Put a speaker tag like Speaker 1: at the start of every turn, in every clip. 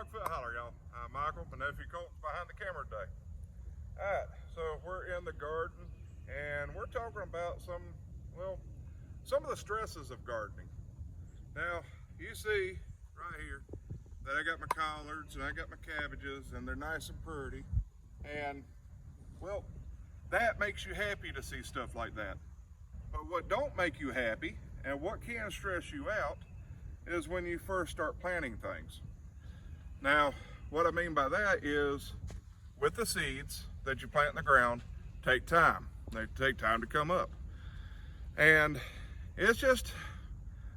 Speaker 1: Dogfoot Holler, y'all. I'm Michael, my nephew Colt's behind the camera today. Alright, so we're in the garden and we're talking about some of the stresses of gardening. Now, you see right here that I got my collards and I got my cabbages and they're nice and pretty. And, well, that makes you happy to see stuff like that. But what don't make you happy and what can stress you out is when you first start planting things. Now, what I mean by that is with the seeds that you plant in the ground, take time. They take time to come up. And it's just,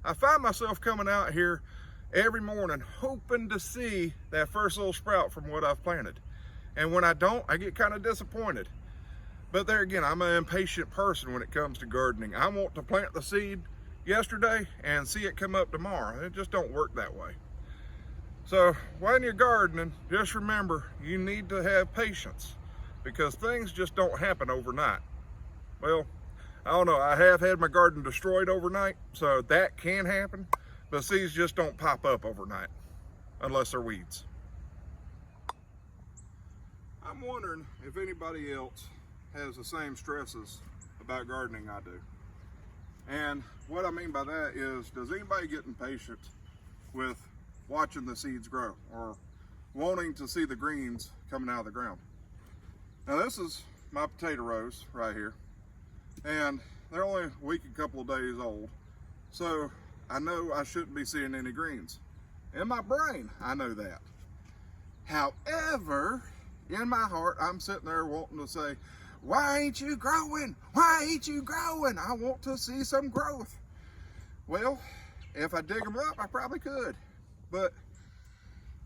Speaker 1: I find myself coming out here every morning hoping to see that first little sprout from what I've planted. And when I don't, I get kind of disappointed. But there again, I'm an impatient person when it comes to gardening. I want to plant the seed yesterday and see it come up tomorrow. It just don't work that way. So when you're gardening, just remember you need to have patience because things just don't happen overnight. Well, I don't know, I have had my garden destroyed overnight, so that can happen, but seeds just don't pop up overnight unless they're weeds. I'm wondering if anybody else has the same stresses about gardening I do. And what I mean by that is, does anybody get impatient with watching the seeds grow or wanting to see the greens coming out of the ground? Now this is my potato rows right here, and they're only a week, a couple of days old, so I know I shouldn't be seeing any greens. In my brain, I know that. However, in my heart, I'm sitting there wanting to say, why ain't you growing? Why ain't you growing? I want to see some growth. Well, if I dig them up, I probably could, but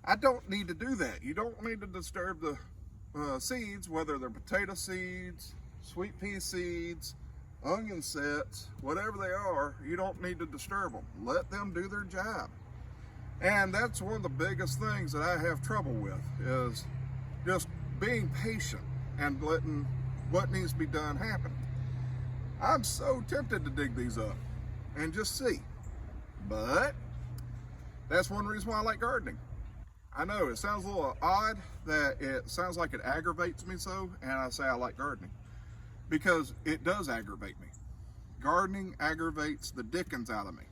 Speaker 1: I don't need to do that. You don't need to disturb the seeds, whether they're potato seeds, sweet pea seeds, onion sets, whatever they are, you don't need to disturb them. Let them do their job. And that's one of the biggest things that I have trouble with is just being patient and letting what needs to be done happen. I'm so tempted to dig these up and just see, but that's one reason why I like gardening. I know it sounds a little odd that it sounds like it aggravates me so, and I say I like gardening because it does aggravate me. Gardening aggravates the dickens out of me.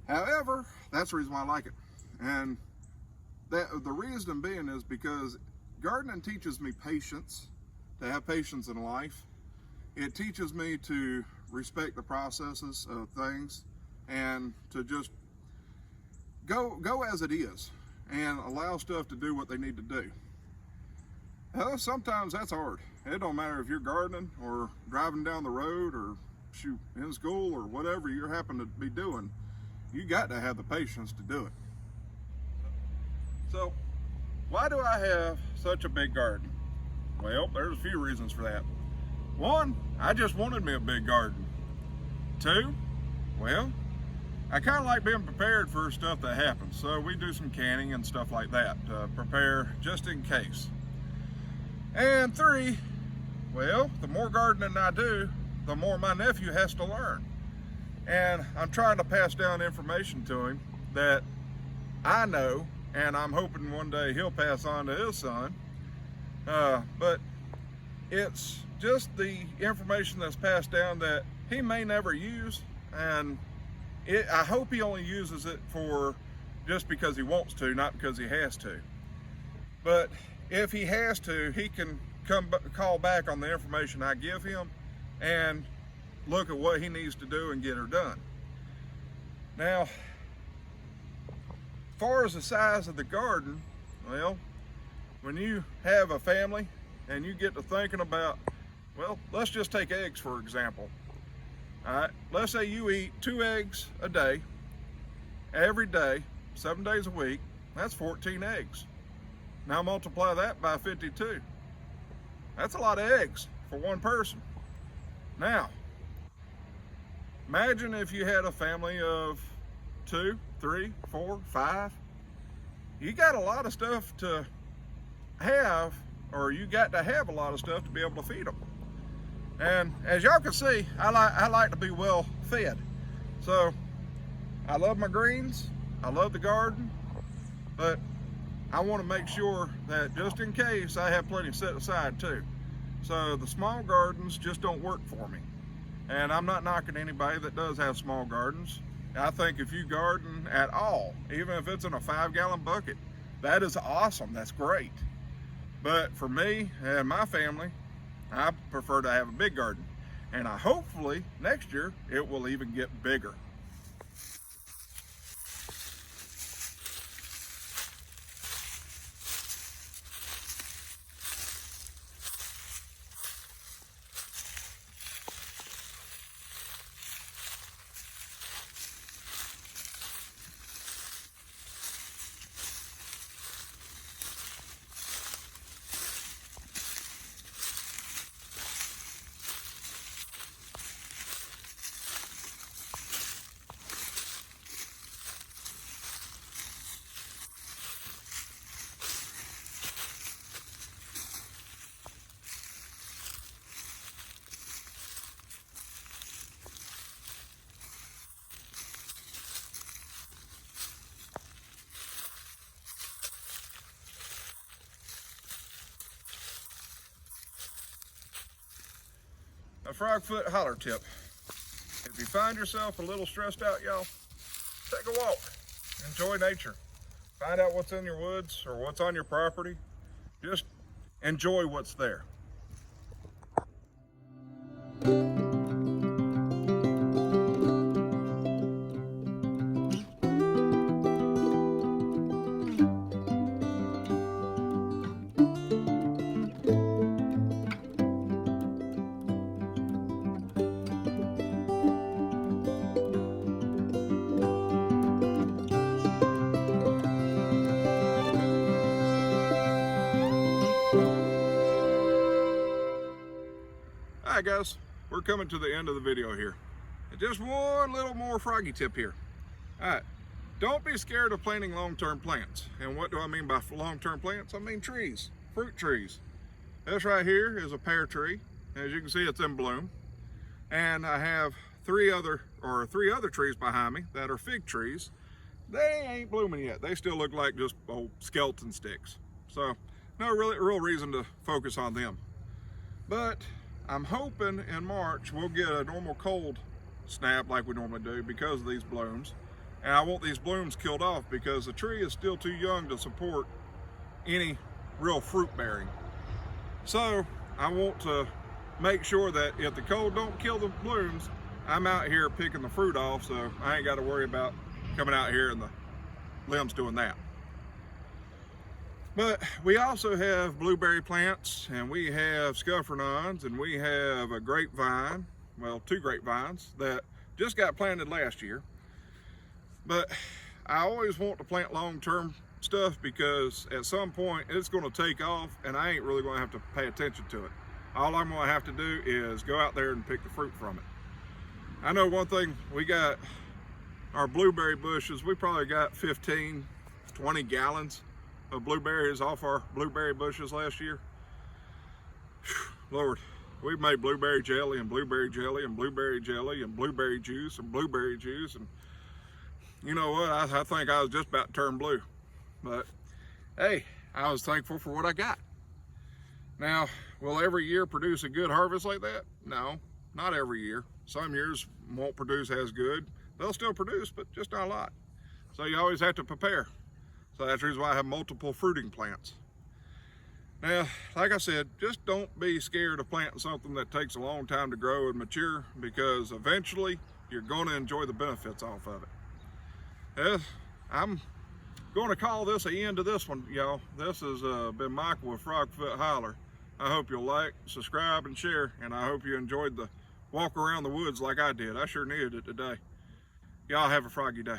Speaker 1: However, that's the reason why I like it. And the reason being is because gardening teaches me patience, to have patience in life. It teaches me to respect the processes of things and to just go as it is and allow stuff to do what they need to do. Sometimes that's hard. It don't matter if you're gardening or driving down the road or shoot in school or whatever you happen to be doing. You got to have the patience to do it. So why do I have such a big garden? Well, there's a few reasons for that. One, I just wanted me a big garden. Two, well, I kind of like being prepared for stuff that happens. So we do some canning and stuff like that to prepare just in case. And three, well, the more gardening I do, the more my nephew has to learn. And I'm trying to pass down information to him that I know, and I'm hoping one day he'll pass on to his son. But it's just the information that's passed down that he may never use, and I hope he only uses it for just because he wants to, not because he has to. But if he has to, he can call back on the information I give him and look at what he needs to do and get her done. Now, as far as the size of the garden, well, when you have a family and you get to thinking about, well, let's just take eggs for example. All right, let's say you eat 2 eggs a day, every day, 7 days a week, that's 14 eggs. Now multiply that by 52. That's a lot of eggs for one person. Now, imagine if you had a family of 2, 3, 4, 5. You got a lot of stuff to have, or you got to have a lot of stuff to be able to feed them. And as y'all can see, I like to be well fed. So I love my greens, I love the garden, but I want to make sure that just in case, I have plenty set aside too. So the small gardens just don't work for me. And I'm not knocking anybody that does have small gardens. I think if you garden at all, even if it's in a 5-gallon bucket, that is awesome, that's great. But for me and my family, I prefer to have a big garden. And hopefully next year it will even get bigger. A frogfoot holler tip. If you find yourself a little stressed out, y'all, take a walk. Enjoy nature. Find out what's in your woods or what's on your property. Just enjoy what's there. Alright guys, we're coming to the end of the video here. And just one little more froggy tip here. Alright, don't be scared of planting long-term plants. And what do I mean by long-term plants? I mean trees, fruit trees. This right here is a pear tree. As you can see, it's in bloom. And I have three other trees behind me that are fig trees. They ain't blooming yet. They still look like just old skeleton sticks. So no real reason to focus on them. But I'm hoping in March we'll get a normal cold snap like we normally do because of these blooms. And I want these blooms killed off because the tree is still too young to support any real fruit bearing. So I want to make sure that if the cold don't kill the blooms, I'm out here picking the fruit off, so I ain't got to worry about coming out here and the limbs doing that. But we also have blueberry plants, and we have scuppernons, and we have a grapevine, well, 2 grapevines that just got planted last year. But I always want to plant long-term stuff because at some point it's going to take off and I ain't really going to have to pay attention to it. All I'm going to have to do is go out there and pick the fruit from it. I know one thing, we got our blueberry bushes, we probably got 15, 20 gallons of blueberries off our blueberry bushes last year. Lord, we've made blueberry jelly and blueberry jelly and blueberry jelly and blueberry juice and blueberry juice, and you know what, I think I was just about to turn blue. But hey, I was thankful for what I got. Now, will every year produce a good harvest like that? No, not every year. Some years won't produce as good. They'll still produce, but just not a lot. So you always have to prepare. So that's the reason why I have multiple fruiting plants. Now, like I said, just don't be scared of planting something that takes a long time to grow and mature, because eventually you're going to enjoy the benefits off of it. I'm going to call this an end to this one, y'all. This has been Michael with Frogfoot Holler. I hope you'll like, subscribe, and share, and I hope you enjoyed the walk around the woods like I did. I sure needed it today. Y'all have a froggy day.